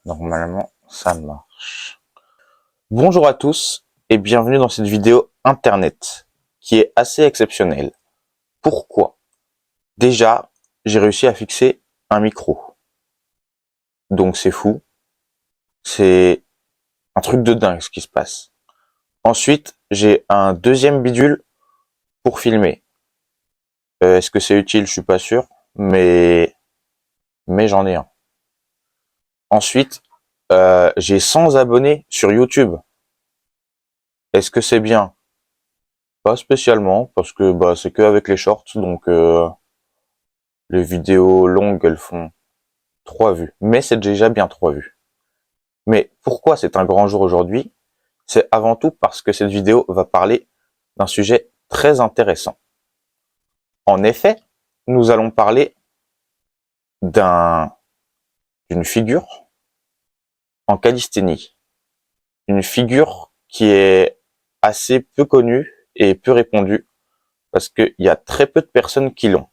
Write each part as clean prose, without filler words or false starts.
Normalement, ça marche. Bonjour à tous et bienvenue dans cette vidéo internet qui est assez exceptionnelle. Pourquoi? Déjà, j'ai réussi à fixer un micro. Donc c'est fou. C'est un truc de dingue ce qui se passe. Ensuite, j'ai un deuxième bidule pour filmer. Est-ce que c'est utile? Je suis pas sûr, mais j'en ai un. Ensuite, j'ai 100 abonnés sur YouTube. Est-ce que c'est bien? Pas spécialement, parce que c'est que avec les shorts, donc les vidéos longues elles font 3 vues. Mais c'est déjà bien 3 vues. Mais pourquoi c'est un grand jour aujourd'hui? C'est avant tout parce que cette vidéo va parler d'un sujet très intéressant. En effet, nous allons parler d'une figure en calisthénie. Une figure qui est assez peu connue et peu répandue parce qu'il y a très peu de personnes qui l'ont.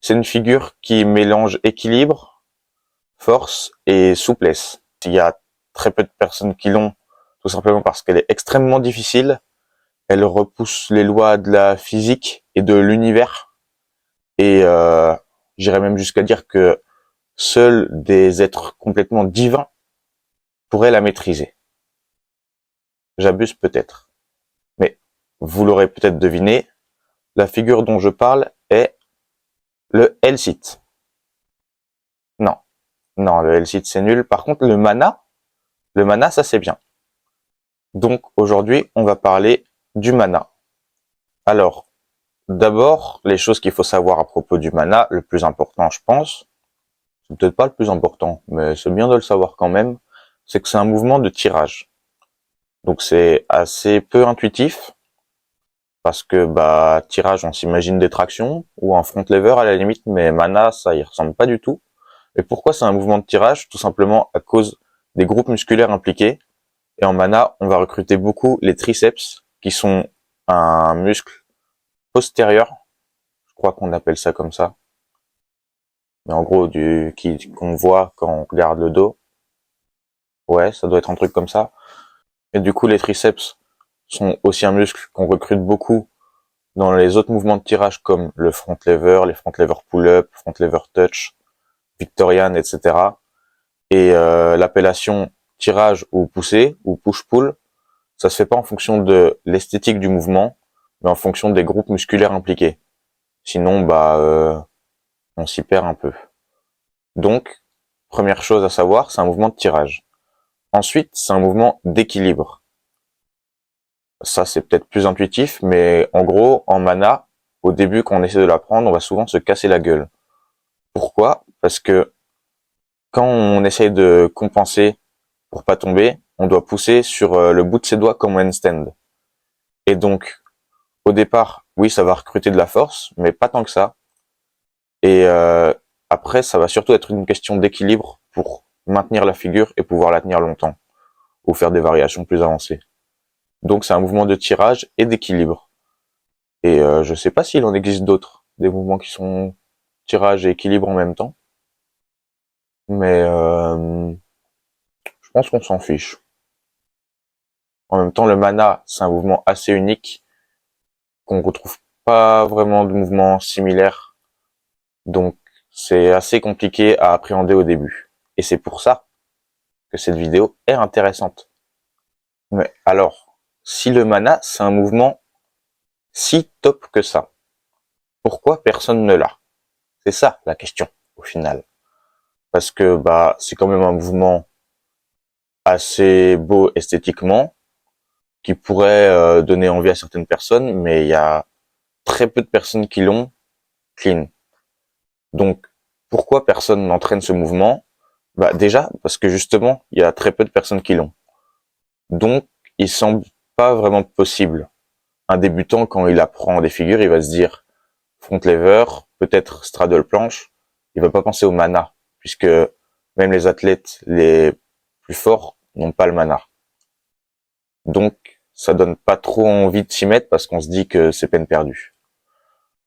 C'est une figure qui mélange équilibre, force et souplesse. Il y a très peu de personnes qui l'ont, tout simplement parce qu'elle est extrêmement difficile. Elle repousse les lois de la physique et de l'univers. Et j'irais même jusqu'à dire que seuls des êtres complètement divins pourraient la maîtriser. J'abuse peut-être. Mais vous l'aurez peut-être deviné, la figure dont je parle est le Hellsith. Non, non, le Hellsith c'est nul. Par contre, le mana ça c'est bien. Donc aujourd'hui, on va parler du mana. Alors, d'abord, les choses qu'il faut savoir à propos du mana, le plus important, je pense, c'est peut-être pas le plus important, mais c'est bien de le savoir quand même, c'est que c'est un mouvement de tirage. Donc c'est assez peu intuitif, parce que tirage, on s'imagine des tractions, ou un front lever à la limite, mais mana, ça y ressemble pas du tout. Et pourquoi c'est un mouvement de tirage? Tout simplement à cause des groupes musculaires impliqués. Et en mana, on va recruter beaucoup les triceps, qui sont un muscle postérieur, je crois qu'on appelle ça comme ça, mais en gros qu'on voit quand on regarde le dos. Ouais, ça doit être un truc comme ça. Et du coup, les triceps sont aussi un muscle qu'on recrute beaucoup dans les autres mouvements de tirage comme le front lever, les front lever pull-up, front lever touch, Victorian, etc. Et l'appellation tirage ou poussée ou push-pull, ça se fait pas en fonction de l'esthétique du mouvement, mais en fonction des groupes musculaires impliqués. Sinon, on s'y perd un peu. Donc, première chose à savoir, c'est un mouvement de tirage. Ensuite, c'est un mouvement d'équilibre. Ça, c'est peut-être plus intuitif, mais en gros, en mana, au début, quand on essaie de l'apprendre, on va souvent se casser la gueule. Pourquoi? Parce que quand on essaye de compenser pour pas tomber, on doit pousser sur le bout de ses doigts comme un handstand. Et donc, au départ, oui, ça va recruter de la force, mais pas tant que ça. Et après, ça va surtout être une question d'équilibre pour maintenir la figure et pouvoir la tenir longtemps, ou faire des variations plus avancées. Donc c'est un mouvement de tirage et d'équilibre. Et je sais pas s'il en existe d'autres, des mouvements qui sont tirage et équilibre en même temps. Mais je pense qu'on s'en fiche. En même temps, le mana, c'est un mouvement assez unique, qu'on retrouve pas vraiment de mouvements similaires. Donc c'est assez compliqué à appréhender au début. Et c'est pour ça que cette vidéo est intéressante. Mais alors, si le mana, c'est un mouvement si top que ça, pourquoi personne ne l'a? C'est ça la question, au final. Parce que c'est quand même un mouvement assez beau esthétiquement, qui pourrait donner envie à certaines personnes, mais il y a très peu de personnes qui l'ont clean. Donc, pourquoi personne n'entraîne ce mouvement? Déjà, parce que justement, il y a très peu de personnes qui l'ont. Donc, il semble pas vraiment possible. Un débutant, quand il apprend des figures, il va se dire front lever, peut-être straddle planche, il va pas penser au mana, puisque même les athlètes les plus forts n'ont pas le mana. Donc, ça donne pas trop envie de s'y mettre parce qu'on se dit que c'est peine perdue.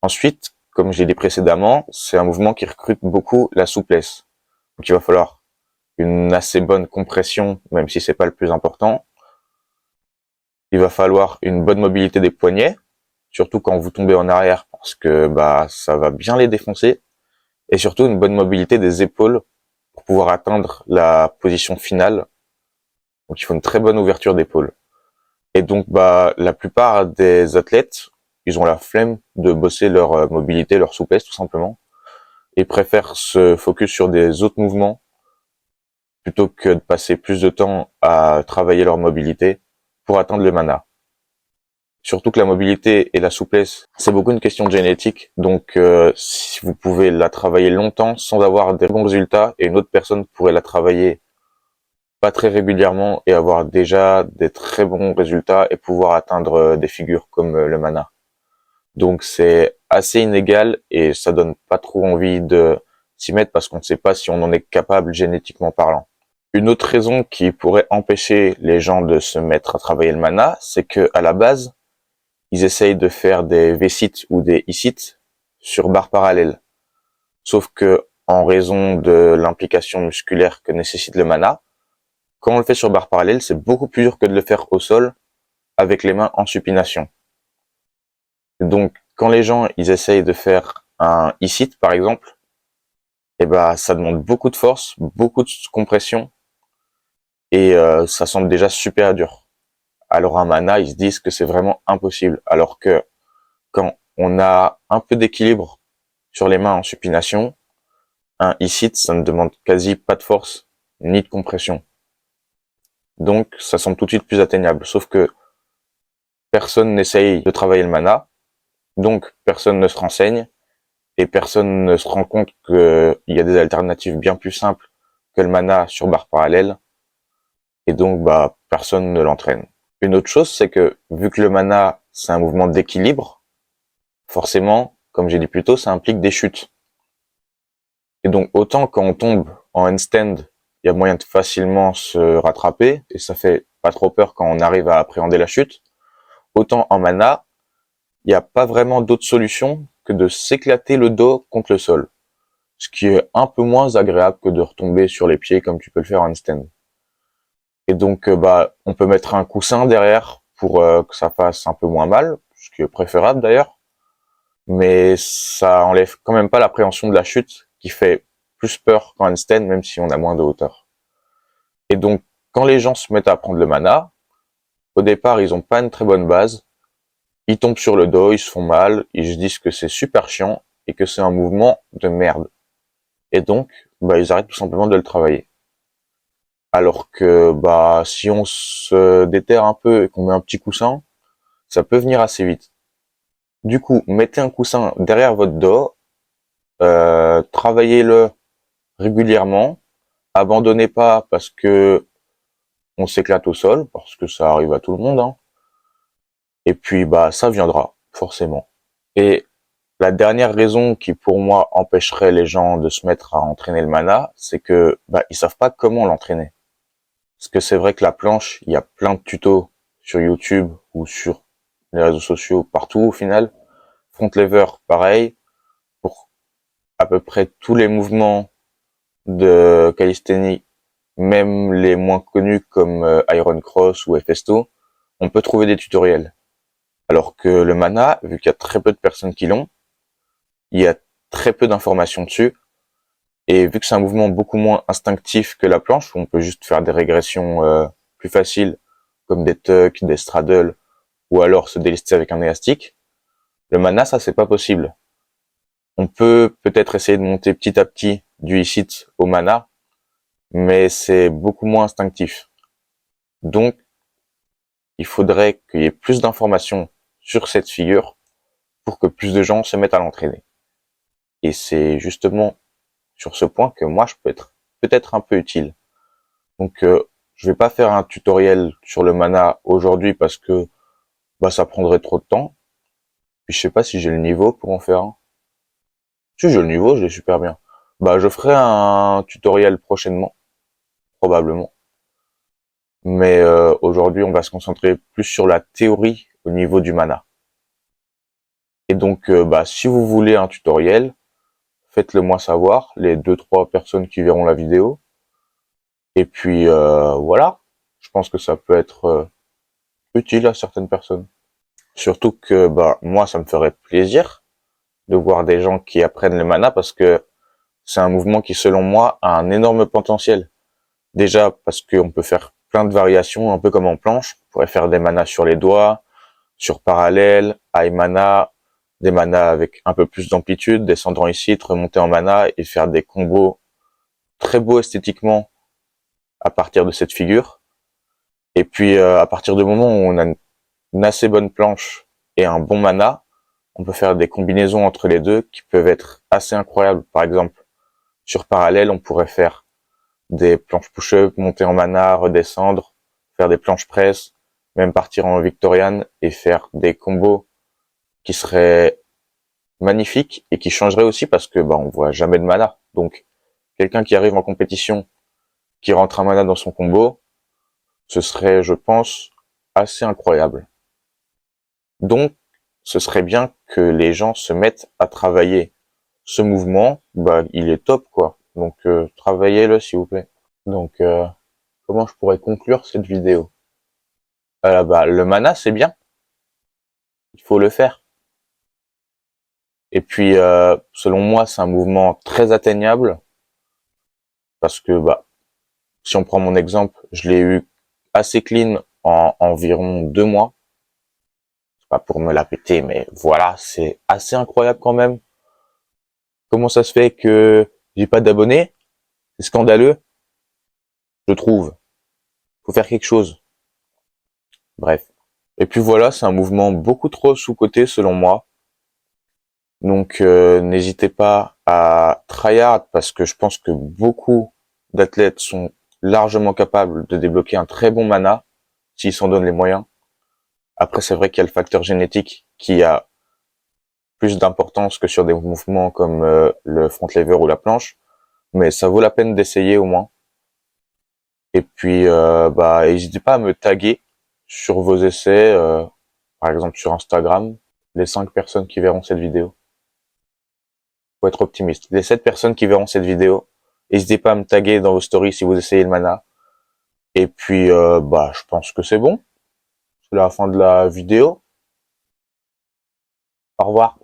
Ensuite, comme je l'ai dit précédemment, c'est un mouvement qui recrute beaucoup la souplesse. Donc il va falloir une assez bonne compression, même si c'est pas le plus important. Il va falloir une bonne mobilité des poignets, surtout quand vous tombez en arrière, parce que bah ça va bien les défoncer. Et surtout une bonne mobilité des épaules pour pouvoir atteindre la position finale. Donc il faut une très bonne ouverture d'épaule. Et donc bah la plupart des athlètes, ils ont la flemme de bosser leur mobilité, leur souplesse tout simplement, et préfèrent se focus sur des autres mouvements plutôt que de passer plus de temps à travailler leur mobilité pour atteindre le mana. Surtout que la mobilité et la souplesse, c'est beaucoup une question de génétique. Donc, si vous pouvez la travailler longtemps sans avoir des bons résultats, et une autre personne pourrait la travailler pas très régulièrement et avoir déjà des très bons résultats et pouvoir atteindre des figures comme le mana. Donc, c'est assez inégal et ça donne pas trop envie de s'y mettre parce qu'on ne sait pas si on en est capable génétiquement parlant. Une autre raison qui pourrait empêcher les gens de se mettre à travailler le mana, c'est que à la base, ils essayent de faire des V-sit ou des I-sit sur barre parallèle. Sauf que, en raison de l'implication musculaire que nécessite le mana, quand on le fait sur barre parallèle, c'est beaucoup plus dur que de le faire au sol avec les mains en supination. Donc, quand les gens, ils essayent de faire un I-sit, par exemple, eh ben, ça demande beaucoup de force, beaucoup de compression, et ça semble déjà super dur. Alors un mana, ils se disent que c'est vraiment impossible. Alors que quand on a un peu d'équilibre sur les mains en supination, un I-sit, ça ne demande quasi pas de force ni de compression. Donc ça semble tout de suite plus atteignable. Sauf que personne n'essaye de travailler le mana, donc personne ne se renseigne et personne ne se rend compte qu'il y a des alternatives bien plus simples que le mana sur barre parallèle, et donc bah personne ne l'entraîne. Une autre chose, c'est que vu que le mana c'est un mouvement d'équilibre, forcément, comme j'ai dit plus tôt, ça implique des chutes. Et donc autant quand on tombe en handstand, il y a moyen de facilement se rattraper et ça fait pas trop peur quand on arrive à appréhender la chute, autant en mana, il n'y a pas vraiment d'autre solution que de s'éclater le dos contre le sol. Ce qui est un peu moins agréable que de retomber sur les pieds comme tu peux le faire en handstand. Et donc bah on peut mettre un coussin derrière pour que ça fasse un peu moins mal, ce qui est préférable d'ailleurs, mais ça enlève quand même pas l'appréhension de la chute qui fait plus peur qu'en handstand même si on a moins de hauteur. Et donc quand les gens se mettent à apprendre le mana, au départ ils ont pas une très bonne base, ils tombent sur le dos, ils se font mal, ils se disent que c'est super chiant et que c'est un mouvement de merde. Et donc bah ils arrêtent tout simplement de le travailler. Alors que bah si on se déterre un peu et qu'on met un petit coussin, ça peut venir assez vite. Du coup, mettez un coussin derrière votre dos, travaillez-le régulièrement, abandonnez pas parce que on s'éclate au sol, parce que ça arrive à tout le monde, hein. Et puis bah ça viendra, forcément. Et la dernière raison qui pour moi empêcherait les gens de se mettre à entraîner le mana, c'est que bah ils savent pas comment l'entraîner. Parce que c'est vrai que la planche, il y a plein de tutos sur YouTube ou sur les réseaux sociaux, partout au final. Front lever, pareil, pour à peu près tous les mouvements de calisthénie, même les moins connus comme Iron Cross ou Festo, on peut trouver des tutoriels. Alors que le mana, vu qu'il y a très peu de personnes qui l'ont, il y a très peu d'informations dessus. Et vu que c'est un mouvement beaucoup moins instinctif que la planche, où on peut juste faire des régressions plus faciles, comme des tucks, des straddles, ou alors se délester avec un élastique, le mana, ça c'est pas possible. On peut peut-être essayer de monter petit à petit du I-sit au mana, mais c'est beaucoup moins instinctif. Donc, il faudrait qu'il y ait plus d'informations sur cette figure pour que plus de gens se mettent à l'entraîner. Et c'est justement sur ce point que moi je peux être peut-être un peu utile. Donc je vais pas faire un tutoriel sur le mana aujourd'hui parce que bah ça prendrait trop de temps. Puis je sais pas si j'ai le niveau pour en faire un. Si j'ai le niveau, je l'ai super bien. Bah je ferai un tutoriel prochainement, probablement. Mais aujourd'hui on va se concentrer plus sur la théorie au niveau du mana. Et donc bah si vous voulez un tutoriel, faites-le moi savoir, les 2-3 personnes qui verront la vidéo. Et puis voilà, je pense que ça peut être utile à certaines personnes. Surtout que bah moi ça me ferait plaisir de voir des gens qui apprennent le mana parce que c'est un mouvement qui selon moi a un énorme potentiel. Déjà parce qu'on peut faire plein de variations, un peu comme en planche. On pourrait faire des manas sur les doigts, sur parallèle, high mana, des manas avec un peu plus d'amplitude, descendant ici, remonter en mana et faire des combos très beaux esthétiquement à partir de cette figure. Et puis à partir du moment où on a une assez bonne planche et un bon mana, on peut faire des combinaisons entre les deux qui peuvent être assez incroyables. Par exemple, sur parallèle, on pourrait faire des planches push-up, monter en mana, redescendre, faire des planches press, même partir en Victorian et faire des combos qui seraient magnifiques et qui changeraient aussi parce que bah on voit jamais de mana. Donc quelqu'un qui arrive en compétition, qui rentre un mana dans son combo, ce serait, je pense, assez incroyable. Donc ce serait bien que les gens se mettent à travailler ce mouvement, bah il est top quoi. Donc travaillez-le s'il vous plaît. Donc comment je pourrais conclure cette vidéo? Bah le mana c'est bien, il faut le faire. Et puis selon moi c'est un mouvement très atteignable parce que bah si on prend mon exemple, je l'ai eu assez clean en environ 2 mois. C'est pas pour me la péter, mais voilà, c'est assez incroyable quand même. Comment ça se fait que j'ai pas d'abonnés? C'est scandaleux, je trouve. Faut faire quelque chose. Bref. Et puis voilà, c'est un mouvement beaucoup trop sous-coté selon moi. Donc n'hésitez pas à tryhard parce que je pense que beaucoup d'athlètes sont largement capables de débloquer un très bon mana s'ils s'en donnent les moyens. Après c'est vrai qu'il y a le facteur génétique qui a plus d'importance que sur des mouvements comme le front lever ou la planche, mais ça vaut la peine d'essayer au moins. Et puis bah n'hésitez pas à me taguer sur vos essais, par exemple sur Instagram, les 5 personnes qui verront cette vidéo. Faut être optimiste. Les 7 personnes qui verront cette vidéo, n'hésitez pas à me taguer dans vos stories si vous essayez le mana. Et puis bah je pense que c'est bon. C'est la fin de la vidéo. Au revoir.